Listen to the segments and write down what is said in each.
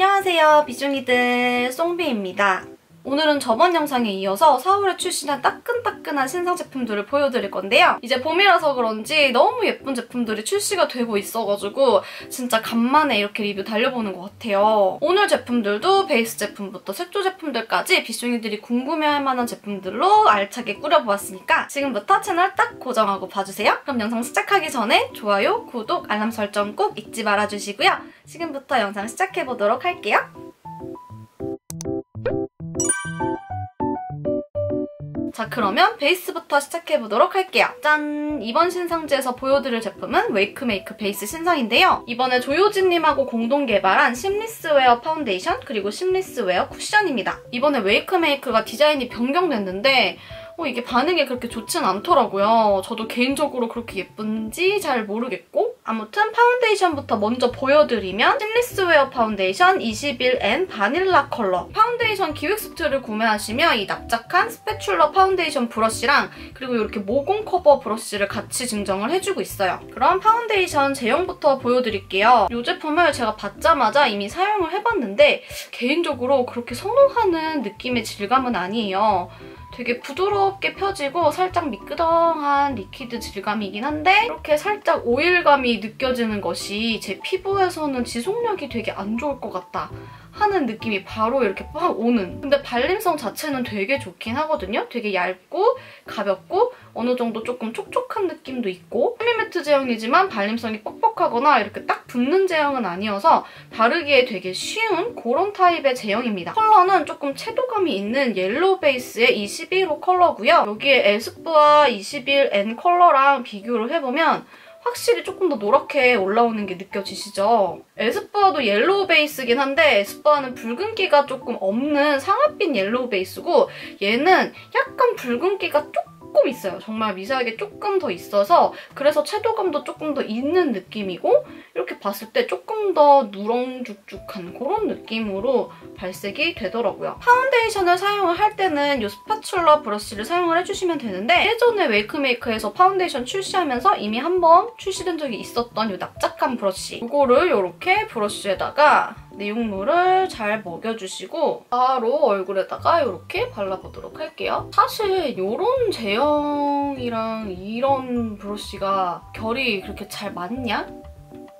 안녕하세요, 비중이들 송비입니다. 오늘은 저번 영상에 이어서 4월에 출시한 따끈따끈한 신상 제품들을 보여드릴 건데요. 이제 봄이라서 그런지 너무 예쁜 제품들이 출시가 되고 있어가지고 진짜 간만에 이렇게 리뷰 달려보는 것 같아요. 오늘 제품들도 베이스 제품부터 색조 제품들까지 비숑이들이 궁금해할 만한 제품들로 알차게 꾸려보았으니까 지금부터 채널 딱 고정하고 봐주세요. 그럼 영상 시작하기 전에 좋아요, 구독, 알람 설정 꼭 잊지 말아주시고요. 지금부터 영상 시작해보도록 할게요. 자, 그러면 베이스부터 시작해보도록 할게요. 짠! 이번 신상지에서 보여드릴 제품은 웨이크메이크 베이스 신상인데요. 이번에 조효진님하고 공동 개발한 심리스웨어 파운데이션 그리고 심리스웨어 쿠션입니다. 이번에 웨이크메이크가 디자인이 변경됐는데 이게 반응이 그렇게 좋진 않더라고요. 저도 개인적으로 그렇게 예쁜지 잘 모르겠고 아무튼 파운데이션부터 먼저 보여드리면 심리스웨어 파운데이션 21N 바닐라 컬러 파운데이션 기획 스프를 구매하시면 이 납작한 스패츌러 파운데이션 브러쉬랑 그리고 이렇게 모공 커버 브러쉬를 같이 증정을 해주고 있어요. 그럼 파운데이션 제형부터 보여드릴게요. 이 제품을 제가 받자마자 이미 사용을 해봤는데 개인적으로 그렇게 선호하는 느낌의 질감은 아니에요. 되게 부드럽게 펴지고 살짝 미끄덩한 리퀴드 질감이긴 한데 이렇게 살짝 오일감이 느껴지는 것이 제 피부에서는 지속력이 되게 안 좋을 것 같다 하는 느낌이 바로 이렇게 빡 오는. 근데 발림성 자체는 되게 좋긴 하거든요. 되게 얇고 가볍고 어느 정도 조금 촉촉한 느낌도 있고 폴리매트 제형이지만 발림성이 뻑뻑하거나 이렇게 딱 붙는 제형은 아니어서 바르기에 되게 쉬운 그런 타입의 제형입니다. 컬러는 조금 채도감이 있는 옐로우 베이스의 21호 컬러고요. 여기에 에스쁘아 21N 컬러랑 비교를 해보면 확실히 조금 더 노랗게 올라오는 게 느껴지시죠? 에스쁘아도 옐로우 베이스긴 한데 에스쁘아는 붉은기가 조금 없는 상아빛 옐로우 베이스고 얘는 약간 붉은기가 조금 있어요. 정말 미세하게 조금 더 있어서 그래서 채도감도 조금 더 있는 느낌이고 이렇게 봤을 때 조금 더 누렁죽죽한 그런 느낌으로 발색이 되더라고요. 파운데이션을 사용을 할 때는 이 스파츌러 브러쉬를 사용을 해주시면 되는데 예전에 웨이크메이크에서 파운데이션 출시하면서 이미 한번 출시된 적이 있었던 이 납작한 브러쉬 이거를 이렇게 브러쉬에다가 내용물을 잘 먹여주시고 바로 얼굴에다가 이렇게 발라보도록 할게요. 사실 이런 제형이랑 이런 브러쉬가 결이 그렇게 잘 맞냐?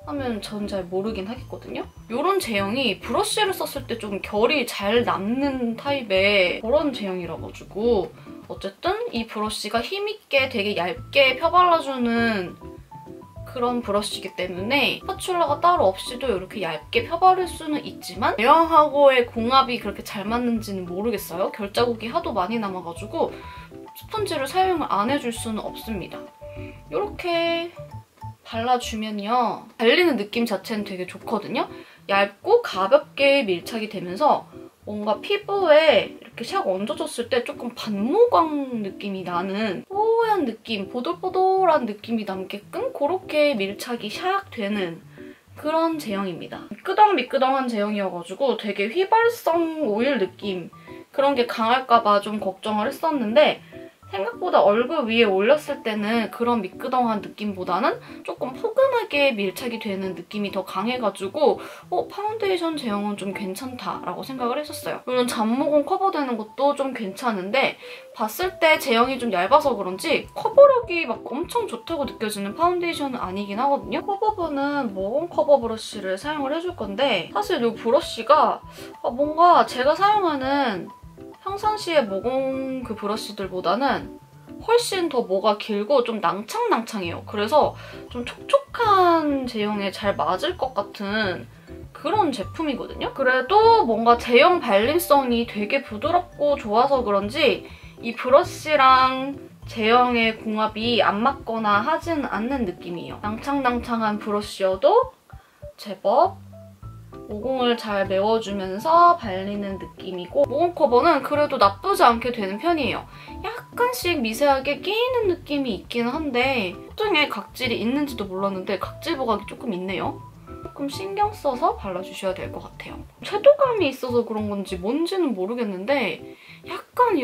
하면 전 잘 모르긴 하겠거든요. 이런 제형이 브러쉬를 썼을 때 좀 결이 잘 남는 타입의 그런 제형이라 가지고 어쨌든 이 브러쉬가 힘있게 되게 얇게 펴발라주는 그런 브러쉬이기 때문에 스파츌러가 따로 없이도 이렇게 얇게 펴바를 수는 있지만 제형하고의 궁합이 그렇게 잘 맞는지는 모르겠어요. 결자국이 하도 많이 남아가지고 스펀지를 사용을 안 해줄 수는 없습니다. 이렇게 발라주면요. 발리는 느낌 자체는 되게 좋거든요. 얇고 가볍게 밀착이 되면서 뭔가 피부에 이렇게 샥 얹어줬을 때 조금 반모광 느낌이 나는 뽀얀 느낌, 보들보들한 느낌이 남게끔 그렇게 밀착이 샥 되는 그런 제형입니다. 미끄덩미끄덩한 제형이어가지고 되게 휘발성 오일 느낌 그런 게 강할까 봐 좀 걱정을 했었는데 생각보다 얼굴 위에 올렸을 때는 그런 미끄덩한 느낌보다는 조금 포근하게 밀착이 되는 느낌이 더 강해가지고 파운데이션 제형은 좀 괜찮다라고 생각을 했었어요. 물론 잡모공 커버되는 것도 좀 괜찮은데 봤을 때 제형이 좀 얇아서 그런지 커버력이 막 엄청 좋다고 느껴지는 파운데이션은 아니긴 하거든요. 커버부는 모공 커버 브러쉬를 사용을 해줄 건데 사실 이 브러쉬가 뭔가 제가 사용하는 평상시에 모공 그 브러쉬들보다는 훨씬 더 모가 길고 좀 낭창낭창해요. 그래서 좀 촉촉한 제형에 잘 맞을 것 같은 그런 제품이거든요. 그래도 뭔가 제형 발림성이 되게 부드럽고 좋아서 그런지 이 브러쉬랑 제형의 궁합이 안 맞거나 하진 않는 느낌이에요. 낭창낭창한 브러쉬여도 제법 모공을 잘 메워주면서 발리는 느낌이고 모공 커버는 그래도 나쁘지 않게 되는 편이에요. 약간씩 미세하게 끼이는 느낌이 있긴 한데 콧등에 각질이 있는지도 몰랐는데 각질 부각이 조금 있네요. 조금 신경 써서 발라주셔야 될 것 같아요. 채도감이 있어서 그런 건지 뭔지는 모르겠는데 약간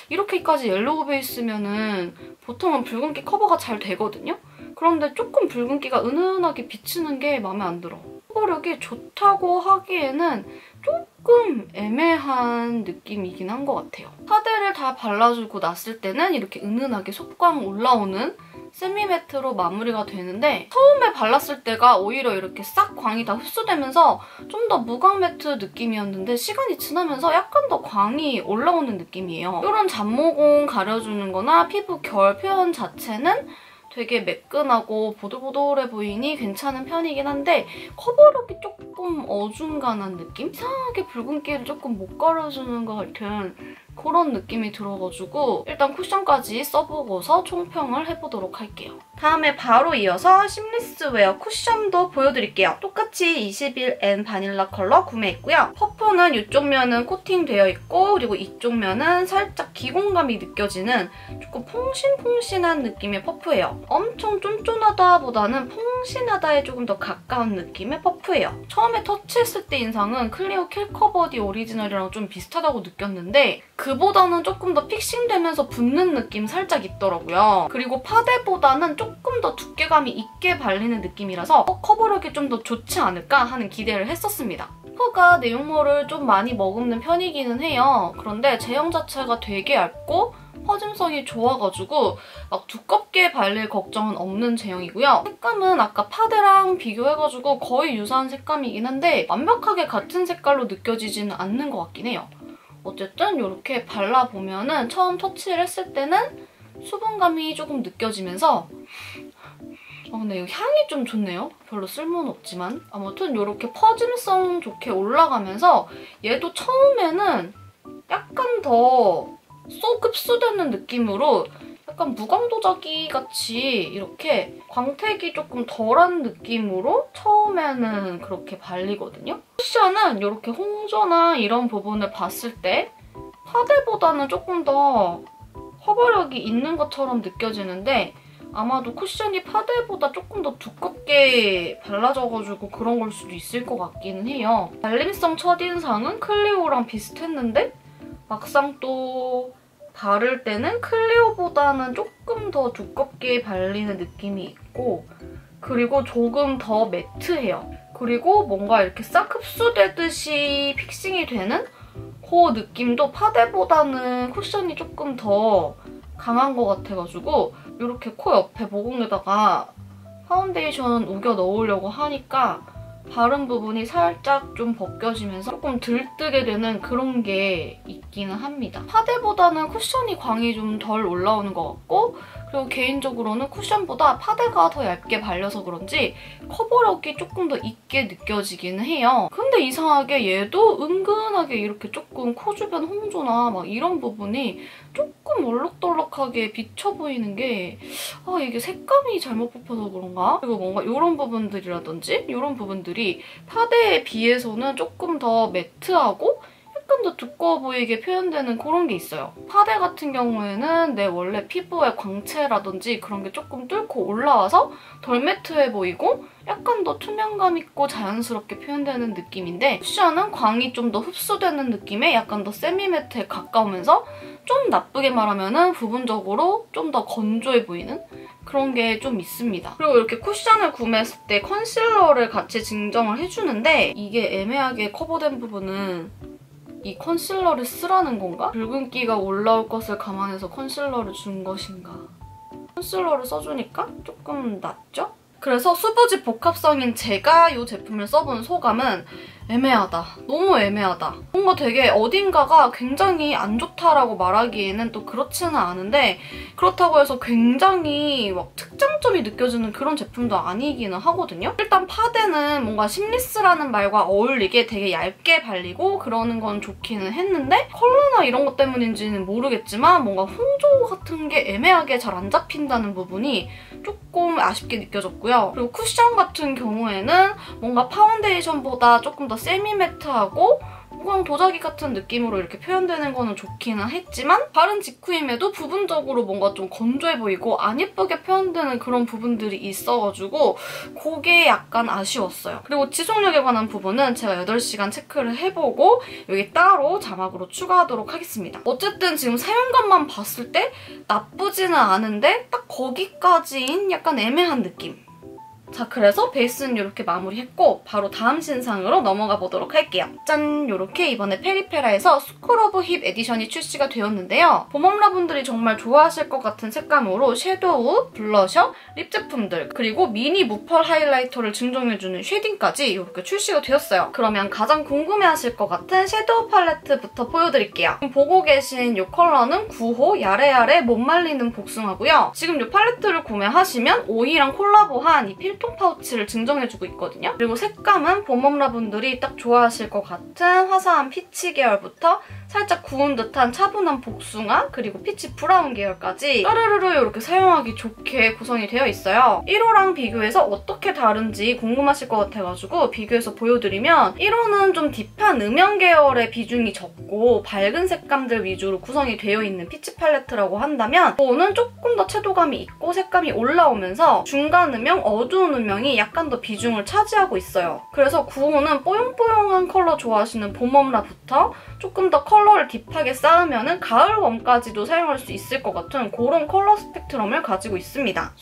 이렇게까지 옐로우 베이스면은 보통은 붉은기 커버가 잘 되거든요? 그런데 조금 붉은기가 은은하게 비치는 게 마음에 안 들어. 커버력이 좋다고 하기에는 조금 애매한 느낌이긴 한 것 같아요. 파데를 다 발라주고 났을 때는 이렇게 은은하게 속광 올라오는 세미매트로 마무리가 되는데 처음에 발랐을 때가 오히려 이렇게 싹 광이 다 흡수되면서 좀 더 무광 매트 느낌이었는데 시간이 지나면서 약간 더 광이 올라오는 느낌이에요. 이런 잡모공 가려주는 거나 피부 결 표현 자체는 되게 매끈하고 보들보들해 보이니 괜찮은 편이긴 한데 커버력이 조금 어중간한 느낌? 이상하게 붉은기를 조금 못 가려주는 것 같은 그런 느낌이 들어가지고 일단 쿠션까지 써보고서 총평을 해보도록 할게요. 다음에 바로 이어서 심리스웨어 쿠션도 보여드릴게요. 똑같이 21N 바닐라 컬러 구매했고요. 퍼프는 이쪽 면은 코팅되어 있고 그리고 이쪽 면은 살짝 기공감이 느껴지는 조금 퐁신퐁신한 느낌의 퍼프예요. 엄청 쫀쫀하다 보다는 퐁신하다에 조금 더 가까운 느낌의 퍼프예요. 처음에 터치했을 때 인상은 클리오 킬커버디 오리지널이랑 좀 비슷하다고 느꼈는데 그보다는 조금 더 픽싱되면서 붙는 느낌 살짝 있더라고요. 그리고 파데보다는 조금 더 두께감이 있게 발리는 느낌이라서 커버력이 좀 더 좋지 않을까 하는 기대를 했었습니다. 퍼프가 내용물을 좀 많이 머금는 편이기는 해요. 그런데 제형 자체가 되게 얇고 퍼짐성이 좋아가지고 막 두껍게 발릴 걱정은 없는 제형이고요. 색감은 아까 파데랑 비교해가지고 거의 유사한 색감이긴 한데 완벽하게 같은 색깔로 느껴지지는 않는 것 같긴 해요. 어쨌든 이렇게 발라보면은 처음 터치를 했을 때는 수분감이 조금 느껴지면서 근데 이 향이 좀 좋네요. 별로 쓸모는 없지만. 아무튼 이렇게 퍼짐성 좋게 올라가면서 얘도 처음에는 약간 더 쏙 흡수되는 느낌으로 약간 무광도자기 같이 이렇게 광택이 조금 덜한 느낌으로 처음에는 그렇게 발리거든요. 쿠션은 이렇게 홍조나 이런 부분을 봤을 때 파데보다는 조금 더 커버력이 있는 것처럼 느껴지는데 아마도 쿠션이 파데보다 조금 더 두껍게 발라져가지고 그런 걸 수도 있을 것 같기는 해요. 발림성 첫인상은 클리오랑 비슷했는데 막상 또 바를 때는 클리오보다는 조금 더 두껍게 발리는 느낌이 있고 그리고 조금 더 매트해요. 그리고 뭔가 이렇게 싹 흡수되듯이 픽싱이 되는 그 느낌도 파데보다는 쿠션이 조금 더 강한 것 같아가지고 이렇게 코 옆에 모공에다가 파운데이션 우겨 넣으려고 하니까 바른 부분이 살짝 좀 벗겨지면서 조금 들뜨게 되는 그런 게 있기는 합니다. 파데보다는 쿠션이 광이 좀 덜 올라오는 것 같고 그리고 개인적으로는 쿠션보다 파데가 더 얇게 발려서 그런지 커버력이 조금 더 있게 느껴지기는 해요. 근데 이상하게 얘도 은근하게 이렇게 조금 코 주변 홍조나 막 이런 부분이 조금 얼룩덜룩하게 비쳐 보이는 게 이게 색감이 잘못 뽑혀서 그런가? 그리고 뭔가 이런 부분들이라든지 이런 부분들이 파데에 비해서는 조금 더 매트하고 약간 더 두꺼워 보이게 표현되는 그런 게 있어요. 파데 같은 경우에는 내 원래 피부의 광채라든지 그런 게 조금 뚫고 올라와서 덜 매트해 보이고 약간 더 투명감 있고 자연스럽게 표현되는 느낌인데 쿠션은 광이 좀 더 흡수되는 느낌의 약간 더 세미매트에 가까우면서 좀 나쁘게 말하면 부분적으로 좀 더 건조해 보이는 그런 게 좀 있습니다. 그리고 이렇게 쿠션을 구매했을 때 컨실러를 같이 증정을 해주는데 이게 애매하게 커버된 부분은 이 컨실러를 쓰라는 건가? 붉은기가 올라올 것을 감안해서 컨실러를 준 것인가? 컨실러를 써주니까 조금 낫죠? 그래서 수부지 복합성인 제가 이 제품을 써본 소감은 애매하다. 너무 애매하다. 뭔가 되게 어딘가가 굉장히 안 좋다라고 말하기에는 또 그렇지는 않은데 그렇다고 해서 굉장히 막 특장점이 느껴지는 그런 제품도 아니기는 하거든요. 일단 파데는 뭔가 심리스라는 말과 어울리게 되게 얇게 발리고 그러는 건 좋기는 했는데 컬러나 이런 것 때문인지는 모르겠지만 뭔가 홍조 같은 게 애매하게 잘 안 잡힌다는 부분이 조금 아쉽게 느껴졌고요. 그리고 쿠션 같은 경우에는 뭔가 파운데이션보다 조금 더 세미매트하고 그냥 도자기 같은 느낌으로 이렇게 표현되는 거는 좋기는 했지만 바른 직후임에도 부분적으로 뭔가 좀 건조해 보이고 안 예쁘게 표현되는 그런 부분들이 있어가지고 그게 약간 아쉬웠어요. 그리고 지속력에 관한 부분은 제가 8시간 체크를 해보고 여기 따로 자막으로 추가하도록 하겠습니다. 어쨌든 지금 사용감만 봤을 때 나쁘지는 않은데 딱 거기까지인 약간 애매한 느낌. 자, 그래서 베이스는 이렇게 마무리했고 바로 다음 신상으로 넘어가 보도록 할게요. 짠! 이렇게 이번에 페리페라에서 스쿨 오브 힙 에디션이 출시가 되었는데요. 봄엄라분들이 정말 좋아하실 것 같은 색감으로 섀도우, 블러셔, 립 제품들, 그리고 미니 무펄 하이라이터를 증정해주는 쉐딩까지 이렇게 출시가 되었어요. 그러면 가장 궁금해하실 것 같은 섀도우 팔레트부터 보여드릴게요. 지금 보고 계신 이 컬러는 9호 야레야레 못 말리는 복숭아고요. 지금 이 팔레트를 구매하시면 오이랑 콜라보한 이 필통 파우치를 증정해주고 있거든요. 그리고 색감은 봄엄라분들이 딱 좋아하실 것 같은 화사한 피치 계열부터 살짝 구운 듯한 차분한 복숭아, 그리고 피치 브라운 계열까지 까르르르 이렇게 사용하기 좋게 구성이 되어 있어요. 1호랑 비교해서 어떻게 다른지 궁금하실 것 같아가지고 비교해서 보여드리면 1호는 좀 딥한 음영 계열의 비중이 적고 밝은 색감들 위주로 구성이 되어 있는 피치 팔레트라고 한다면 5호는 조금 더 채도감이 있고 색감이 올라오면서 중간 음영, 어두운 음영이 약간 더 비중을 차지하고 있어요. 그래서 9호는 뽀용뽀용한 컬러 좋아하시는 봄엄라부터 조금 더 컬러를 딥하게 쌓으면 가을 웜까지도 사용할 수 있을 것 같은 그런 컬러 스펙트럼을 가지고 있습니다.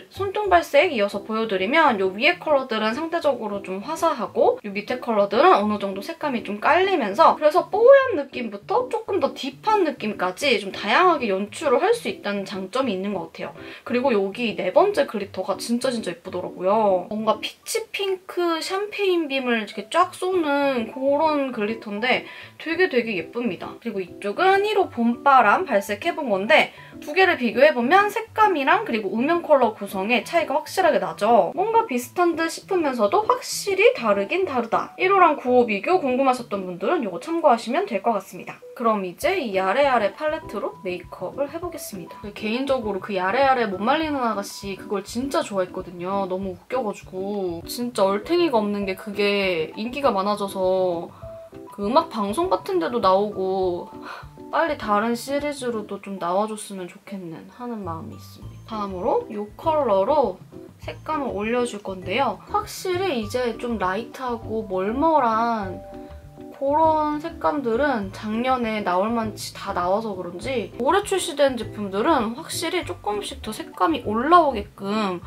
손등발색 이어서 보여드리면 이 위에 컬러들은 상대적으로 좀 화사하고 이 밑에 컬러들은 어느 정도 색감이 좀 깔리면서 그래서 뽀얀 느낌부터 조금 더 딥한 느낌까지 좀 다양하게 연출을 할 수 있다는 장점이 있는 것 같아요. 그리고 여기 네 번째 글리터가 진짜 예쁘더라고요. 뭔가 피치 핑크 샴페인 빔을 이렇게 쫙 쏘는 그런 글리터인데 되게 예쁩니다. 그리고 이쪽은 1호 봄바람 발색해본 건데 두 개를 비교해보면 색감이랑 그리고 음영 컬러 구성의 차이가 확실하게 나죠. 뭔가 비슷한 듯 싶으면서도 확실히 다르긴 다르다. 1호랑 9호 비교 궁금하셨던 분들은 이거 참고하시면 될 것 같습니다. 그럼 이제 이 야레야레 팔레트로 메이크업을 해보겠습니다. 개인적으로 그 야레야레 못 말리는 아가씨 그걸 진짜 좋아했거든요. 너무 웃겨가지고 진짜 얼탱이가 없는 게 그게 인기가 많아져서 그 음악 방송 같은 데도 나오고 빨리 다른 시리즈로도 좀 나와줬으면 좋겠는 하는 마음이 있습니다. 다음으로 이 컬러로 색감을 올려줄 건데요. 확실히 이제 좀 라이트하고 멀멀한 그런 색감들은 작년에 나올 만치 다 나와서 그런지 올해 출시된 제품들은 확실히 조금씩 더 색감이 올라오게끔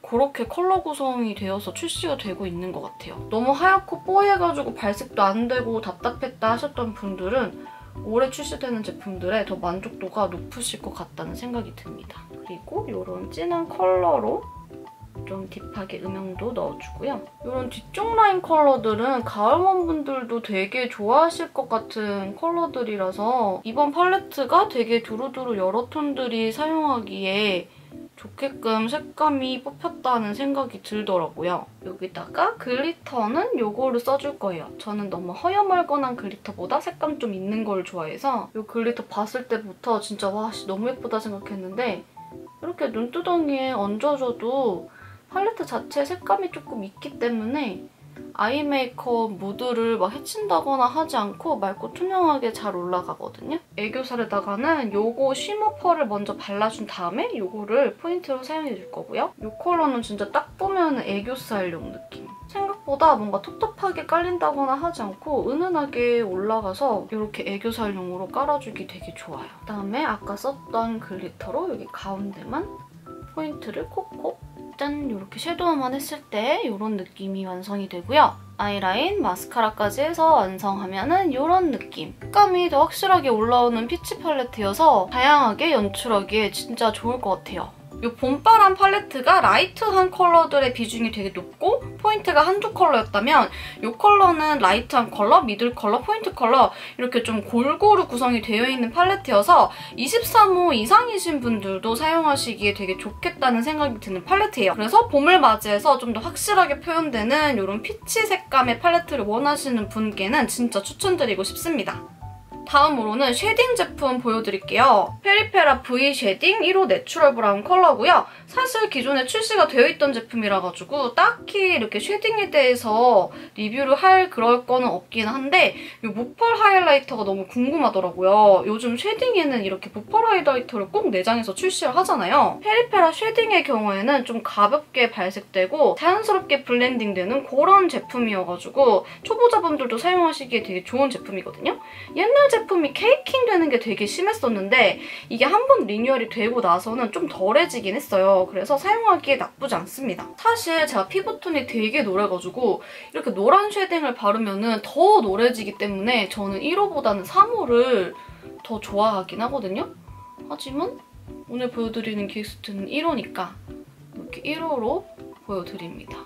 그렇게 컬러 구성이 되어서 출시가 되고 있는 것 같아요. 너무 하얗고 뽀해가지고 발색도 안 되고 답답했다 하셨던 분들은 올해 출시되는 제품들에 더 만족도가 높으실 것 같다는 생각이 듭니다. 그리고 이런 진한 컬러로 좀 딥하게 음영도 넣어주고요. 이런 뒤쪽 라인 컬러들은 가을원 분들도 되게 좋아하실 것 같은 컬러들이라서 이번 팔레트가 되게 두루두루 여러 톤들이 사용하기에 좋게끔 색감이 뽑혔다는 생각이 들더라고요. 여기다가 글리터는 요거를 써줄 거예요. 저는 너무 허여멀건한 글리터보다 색감 좀 있는 걸 좋아해서 이 글리터 봤을 때부터 진짜 와 너무 예쁘다 생각했는데 이렇게 눈두덩이에 얹어줘도 팔레트 자체 색감이 조금 있기 때문에 아이 메이크업 무드를 막 해친다거나 하지 않고 맑고 투명하게 잘 올라가거든요. 애교살에다가는 요거 쉬머 펄을 먼저 발라준 다음에 요거를 포인트로 사용해줄 거고요. 이 컬러는 진짜 딱 보면 애교살용 느낌. 생각보다 뭔가 텁텁하게 깔린다거나 하지 않고 은은하게 올라가서 이렇게 애교살용으로 깔아주기 되게 좋아요. 그다음에 아까 썼던 글리터로 여기 가운데만 포인트를 콕콕 짠! 이렇게 섀도우만 했을 때 이런 느낌이 완성이 되고요. 아이라인, 마스카라까지 해서 완성하면은 이런 느낌. 색감이 더 확실하게 올라오는 피치 팔레트여서 다양하게 연출하기에 진짜 좋을 것 같아요. 이 봄바람 팔레트가 라이트한 컬러들의 비중이 되게 높고 포인트가 한두 컬러였다면 이 컬러는 라이트한 컬러, 미들 컬러, 포인트 컬러 이렇게 좀 골고루 구성이 되어 있는 팔레트여서 23호 이상이신 분들도 사용하시기에 되게 좋겠다는 생각이 드는 팔레트예요. 그래서 봄을 맞이해서 좀 더 확실하게 표현되는 이런 피치 색감의 팔레트를 원하시는 분께는 진짜 추천드리고 싶습니다. 다음으로는 쉐딩 제품 보여드릴게요. 페리페라 V 쉐딩 1호 내추럴 브라운 컬러고요. 사실 기존에 출시가 되어 있던 제품이라가지고 딱히 이렇게 쉐딩에 대해서 리뷰를 할 그럴 거는 없긴 한데 이 무펄 하이라이터가 너무 궁금하더라고요. 요즘 쉐딩에는 이렇게 무펄 하이라이터를 꼭 내장해서 출시를 하잖아요. 페리페라 쉐딩의 경우에는 좀 가볍게 발색되고 자연스럽게 블렌딩되는 그런 제품이어가지고 초보자분들도 사용하시기에 되게 좋은 제품이거든요. 옛날 제품이 케이킹 되는 게 되게 심했었는데 이게 한 번 리뉴얼이 되고 나서는 좀 덜해지긴 했어요. 그래서 사용하기에 나쁘지 않습니다. 사실 제가 피부톤이 되게 노래가지고 이렇게 노란 쉐딩을 바르면 더 노래지기 때문에 저는 1호보다는 3호를 더 좋아하긴 하거든요. 하지만 오늘 보여드리는 기획수트는 1호니까 이렇게 1호로 보여드립니다.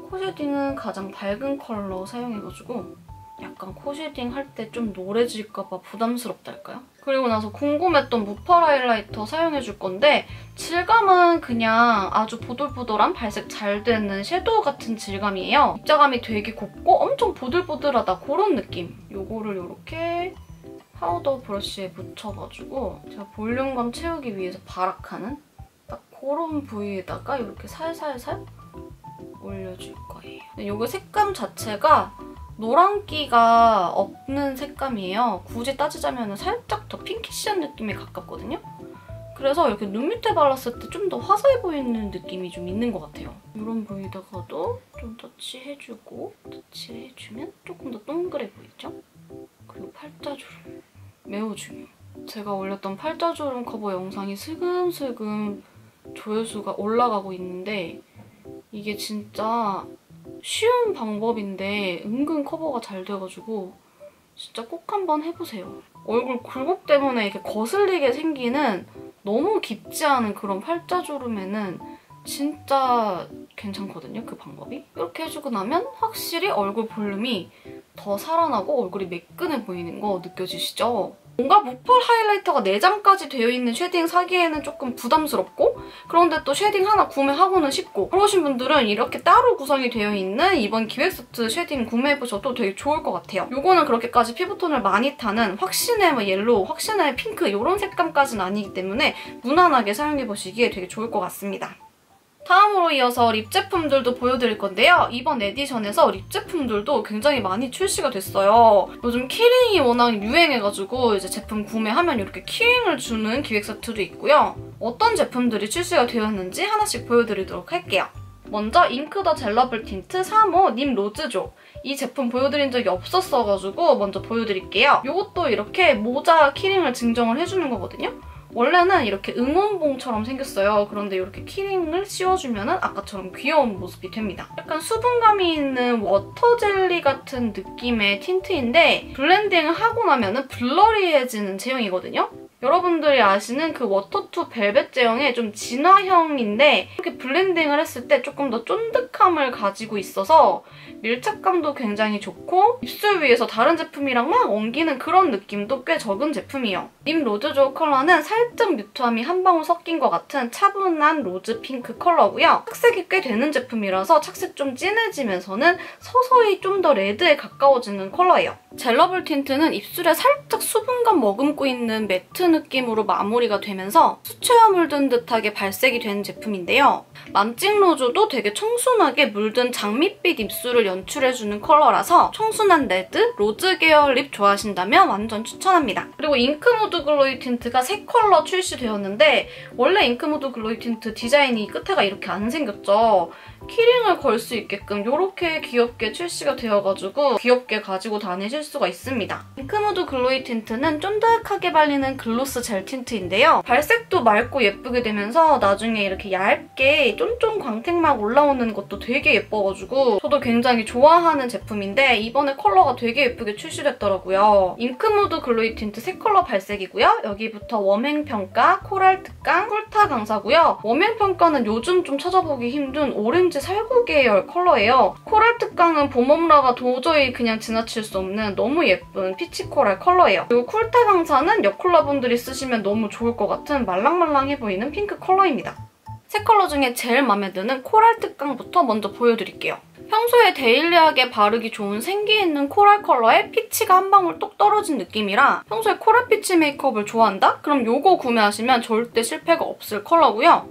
코 쉐딩은 가장 밝은 컬러 사용해가지고 약간 코 쉐딩 할 때 좀 노래질까봐 부담스럽달까요? 그리고 나서 궁금했던 무펄 하이라이터 사용해줄 건데 질감은 그냥 아주 보들보들한 발색 잘 되는 섀도우 같은 질감이에요. 입자감이 되게 곱고 엄청 보들보들하다 그런 느낌. 요거를 이렇게 파우더 브러쉬에 묻혀가지고 제가 볼륨감 채우기 위해서 발악하는 딱 그런 부위에다가 이렇게 살살살 올려줄 거예요. 이거 색감 자체가 노란기가 없는 색감이에요. 굳이 따지자면 살짝 더 핑키시한 느낌에 가깝거든요. 그래서 이렇게 눈 밑에 발랐을 때 좀 더 화사해 보이는 느낌이 좀 있는 것 같아요. 이런 부위다가도 좀 터치해주고 터치를 해주면 조금 더 동그래 보이죠? 그리고 팔자주름 매우 중요해요. 제가 올렸던 팔자주름 커버 영상이 슬금슬금 조회수가 올라가고 있는데 이게 진짜 쉬운 방법인데 은근 커버가 잘 돼가지고 진짜 꼭 한번 해보세요. 얼굴 굴곡 때문에 이렇게 거슬리게 생기는 너무 깊지 않은 그런 팔자주름에는 진짜 괜찮거든요, 그 방법이. 이렇게 해주고 나면 확실히 얼굴 볼륨이 더 살아나고 얼굴이 매끈해 보이는 거 느껴지시죠? 뭔가 무펄 하이라이터가 4장까지 되어 있는 쉐딩 사기에는 조금 부담스럽고 그런데 또 쉐딩 하나 구매하고는 쉽고 그러신 분들은 이렇게 따로 구성이 되어 있는 이번 기획세트 쉐딩 구매해보셔도 되게 좋을 것 같아요. 이거는 그렇게까지 피부톤을 많이 타는 확신의 뭐 옐로우, 확신의 핑크 이런 색감까지는 아니기 때문에 무난하게 사용해보시기에 되게 좋을 것 같습니다. 다음으로 이어서 립 제품들도 보여드릴 건데요. 이번 에디션에서 립 제품들도 굉장히 많이 출시가 됐어요. 요즘 키링이 워낙 유행해가지고 이제 제품 구매하면 이렇게 키링을 주는 기획 세트도 있고요. 어떤 제품들이 출시가 되었는지 하나씩 보여드리도록 할게요. 먼저 잉크 더 젤러블 틴트 3호 님 로즈조. 이 제품 보여드린 적이 없었어가지고 먼저 보여드릴게요. 이것도 이렇게 모자 키링을 증정을 해주는 거거든요. 원래는 이렇게 응원봉처럼 생겼어요. 그런데 이렇게 키링을 씌워주면 아까처럼 귀여운 모습이 됩니다. 약간 수분감이 있는 워터 젤리 같은 느낌의 틴트인데 블렌딩을 하고 나면 블러리해지는 제형이거든요. 여러분들이 아시는 그 워터2 벨벳 제형의 좀 진화형인데 이렇게 블렌딩을 했을 때 조금 더 쫀득함을 가지고 있어서 밀착감도 굉장히 좋고 입술 위에서 다른 제품이랑 막 엉기는 그런 느낌도 꽤 적은 제품이에요. 님 로즈조 컬러는 살짝 뮤트함이 한 방울 섞인 것 같은 차분한 로즈 핑크 컬러고요. 착색이 꽤 되는 제품이라서 착색 좀 진해지면서는 서서히 좀 더 레드에 가까워지는 컬러예요. 젤러블 틴트는 입술에 살짝 수분감 머금고 있는 매트 느낌으로 마무리가 되면서 수채화 물든 듯하게 발색이 되는 제품인데요. 맘찍 로즈도 되게 청순하게 물든 장밋빛 입술을 연출해주는 컬러라서 청순한 레드, 로즈 계열 립 좋아하신다면 완전 추천합니다. 그리고 잉크무드 글로이 틴트가 3컬러 출시되었는데 원래 잉크무드 글로이 틴트 디자인이 끝에가 이렇게 안 생겼죠. 키링을 걸 수 있게끔 이렇게 귀엽게 출시가 되어가지고 귀엽게 가지고 다니실 수가 있습니다. 잉크무드 글로이 틴트는 쫀득하게 발리는 글로스 젤 틴트인데요. 발색도 맑고 예쁘게 되면서 나중에 이렇게 얇게 쫀쫀 광택막 올라오는 것도 되게 예뻐가지고 저도 굉장히 좋아하는 제품인데 이번에 컬러가 되게 예쁘게 출시됐더라고요. 잉크무드 글로이 틴트 3컬러 발색이고요. 여기부터 웜행평가, 코랄 특강, 쿨타 강사고요. 웜행평가는 요즘 좀 찾아보기 힘든 오렌지 살구 계열 컬러예요. 코랄 특강은 봄웜라가 도저히 그냥 지나칠 수 없는 너무 예쁜 피치 코랄 컬러예요. 그리고 쿨타 강사는 여쿨러분들이 쓰시면 너무 좋을 것 같은 말랑말랑해 보이는 핑크 컬러입니다. 3컬러 중에 제일 마음에 드는 코랄 특강부터 먼저 보여드릴게요. 평소에 데일리하게 바르기 좋은 생기 있는 코랄 컬러에 피치가 한 방울 똑 떨어진 느낌이라 평소에 코랄 피치 메이크업을 좋아한다? 그럼 이거 구매하시면 절대 실패가 없을 컬러고요.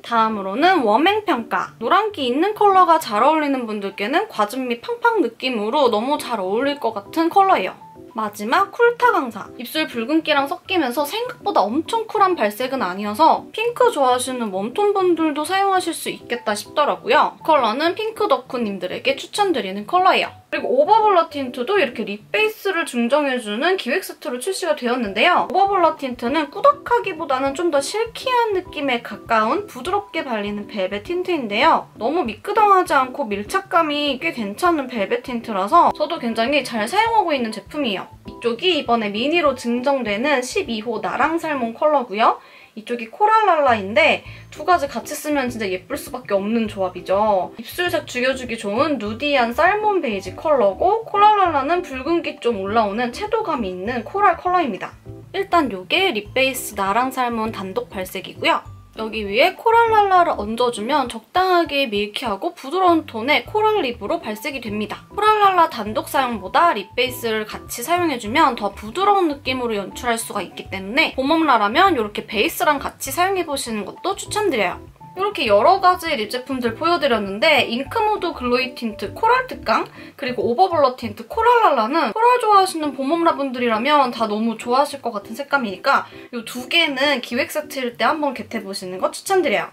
다음으로는 웜행평가. 노란기 있는 컬러가 잘 어울리는 분들께는 과즙미 팡팡 느낌으로 너무 잘 어울릴 것 같은 컬러예요. 마지막 쿨타 강사. 입술 붉은기랑 섞이면서 생각보다 엄청 쿨한 발색은 아니어서 핑크 좋아하시는 웜톤 분들도 사용하실 수 있겠다 싶더라고요. 컬러는 핑크 덕후님들에게 추천드리는 컬러예요. 그리고 오버블러 틴트도 이렇게 립 베이스를 중정해주는 기획 세트로 출시가 되었는데요. 오버블러 틴트는 꾸덕하기보다는 좀 더 실키한 느낌에 가까운 부드럽게 발리는 벨벳 틴트인데요. 너무 미끄덩하지 않고 밀착감이 꽤 괜찮은 벨벳 틴트라서 저도 굉장히 잘 사용하고 있는 제품이에요. 이쪽이 이번에 미니로 증정되는 12호 나랑 살몬 컬러고요. 이쪽이 코랄랄라인데 두 가지 같이 쓰면 진짜 예쁠 수밖에 없는 조합이죠. 입술색 죽여주기 좋은 누디한 살몬 베이지 컬러고 코랄랄라는 붉은기 좀 올라오는 채도감이 있는 코랄 컬러입니다. 일단 이게 립 베이스 나랑 살몬 단독 발색이고요. 여기 위에 코랄랄라를 얹어주면 적당하게 밀키하고 부드러운 톤의 코랄 립으로 발색이 됩니다. 코랄랄라 단독 사용보다 립 베이스를 같이 사용해주면 더 부드러운 느낌으로 연출할 수가 있기 때문에 봄웜라라면 이렇게 베이스랑 같이 사용해보시는 것도 추천드려요. 이렇게 여러 가지 립 제품들 보여드렸는데 잉크모드 글로이 틴트 코랄 특강 그리고 오버블러 틴트 코랄랄라는 코랄 좋아하시는 봄웜라 분들이라면 다 너무 좋아하실 것 같은 색감이니까 이 두 개는 기획 세트일 때 한번 겟해보시는 거 추천드려요.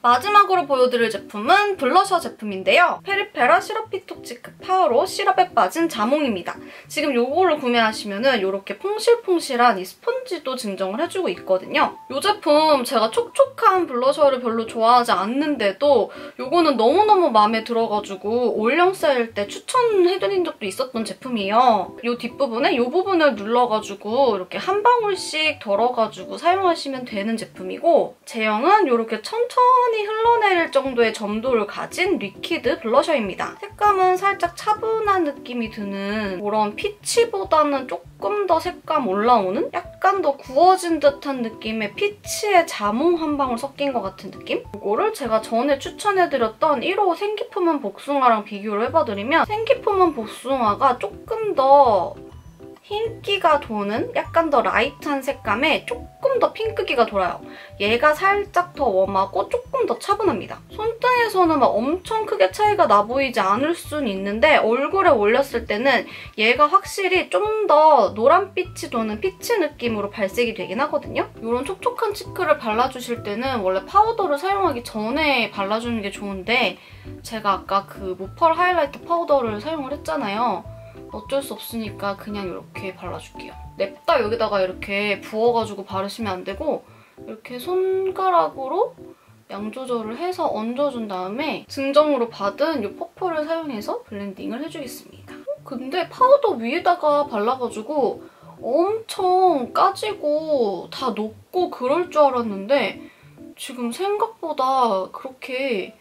마지막으로 보여드릴 제품은 블러셔 제품인데요. 페리페라 시럽 피토치크 파우로 시럽에 빠진 자몽입니다. 지금 이거를 구매하시면 이렇게 퐁실퐁실한 이 스펀지도 증정을 해주고 있거든요. 이 제품 제가 촉촉한 블러셔를 별로 좋아하지 않는데도 이거는 너무너무 마음에 들어가지고 올영 세일 때 추천해드린 적도 있었던 제품이에요. 이 뒷부분에 이 부분을 눌러가지고 이렇게 한 방울씩 덜어가지고 사용하시면 되는 제품이고 제형은 이렇게 천천히 흘러내릴 정도의 점도를 가진 리퀴드 블러셔입니다. 색감은 살짝 차분한 느낌이 드는 그런 피치보다는 조금 더 색감 올라오는 약간 더 구워진 듯한 느낌의 피치에 자몽 한 방울 섞인 것 같은 느낌? 이거를 제가 전에 추천해드렸던 1호 생기품은 복숭아랑 비교를 해봐드리면 생기품은 복숭아가 조금 더 흰기가 도는 약간 더 라이트한 색감에 조금 더 핑크기가 돌아요. 얘가 살짝 더 웜하고 조금 더 차분합니다. 손등에서는 막 엄청 크게 차이가 나 보이지 않을 수는 있는데 얼굴에 올렸을 때는 얘가 확실히 좀 더 노란빛이 도는 피치 느낌으로 발색이 되긴 하거든요. 이런 촉촉한 치크를 발라주실 때는 원래 파우더를 사용하기 전에 발라주는 게 좋은데 제가 아까 그 모펄 하이라이터 파우더를 사용을 했잖아요. 어쩔 수 없으니까 그냥 이렇게 발라줄게요. 냅다 여기다가 이렇게 부어가지고 바르시면 안 되고 이렇게 손가락으로 양 조절을 해서 얹어준 다음에 증정으로 받은 이 퍼프를 사용해서 블렌딩을 해주겠습니다. 근데 파우더 위에다가 발라가지고 엄청 까지고 다 녹고 그럴 줄 알았는데 지금 생각보다 그렇게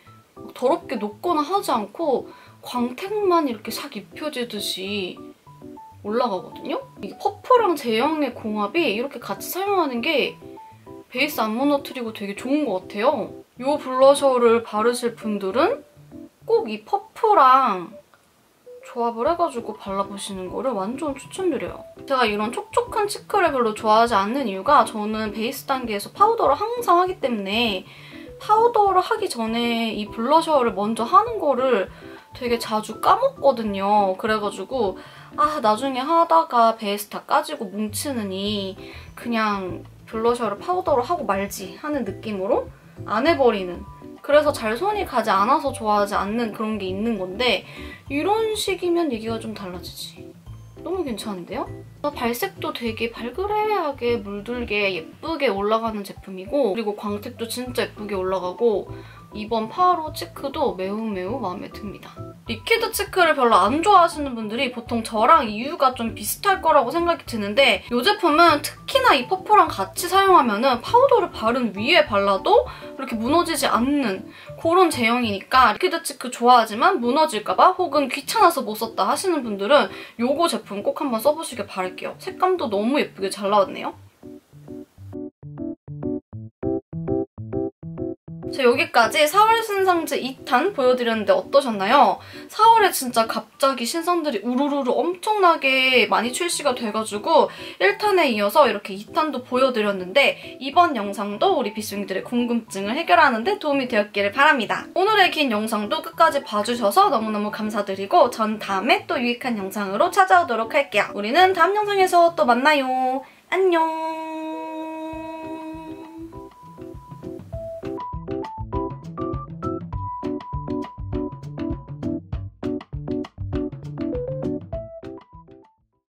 더럽게 녹거나 하지 않고 광택만 이렇게 싹 입혀지듯이 올라가거든요? 이게 퍼프랑 제형의 공합이 이렇게 같이 사용하는 게 베이스 안 무너뜨리고 되게 좋은 것 같아요. 이 블러셔를 바르실 분들은 꼭 이 퍼프랑 조합을 해가지고 발라보시는 거를 완전 추천드려요. 제가 이런 촉촉한 치크를 별로 좋아하지 않는 이유가 저는 베이스 단계에서 파우더를 항상 하기 때문에 파우더를 하기 전에 이 블러셔를 먼저 하는 거를 되게 자주 까먹거든요. 그래가지고 나중에 하다가 베이스 다 까지고 뭉치느니 그냥 블러셔를 파우더로 하고 말지 하는 느낌으로 안 해버리는 그래서 잘 손이 가지 않아서 좋아하지 않는 그런 게 있는 건데 이런 식이면 얘기가 좀 달라지지. 너무 괜찮은데요? 발색도 되게 발그레하게 물들게 예쁘게 올라가는 제품이고 그리고 광택도 진짜 예쁘게 올라가고 이번 파우로 치크도 매우 마음에 듭니다. 리퀴드 치크를 별로 안 좋아하시는 분들이 보통 저랑 이유가 좀 비슷할 거라고 생각이 드는데 이 제품은 특히나 이 퍼프랑 같이 사용하면 파우더를 바른 위에 발라도 이렇게 무너지지 않는 그런 제형이니까 리퀴드 치크 좋아하지만 무너질까 봐 혹은 귀찮아서 못 썼다 하시는 분들은 이거 제품 꼭 한번 써보시길 바랄게요. 색감도 너무 예쁘게 잘 나왔네요. 자, 여기까지 4월 신상제 2탄 보여드렸는데 어떠셨나요? 4월에 진짜 갑자기 신상들이 우르르르 엄청나게 많이 출시가 돼가지고 1탄에 이어서 이렇게 2탄도 보여드렸는데 이번 영상도 우리 비숑이들의 궁금증을 해결하는 데 도움이 되었기를 바랍니다. 오늘의 긴 영상도 끝까지 봐주셔서 너무너무 감사드리고 전 다음에 또 유익한 영상으로 찾아오도록 할게요. 우리는 다음 영상에서 또 만나요. 안녕!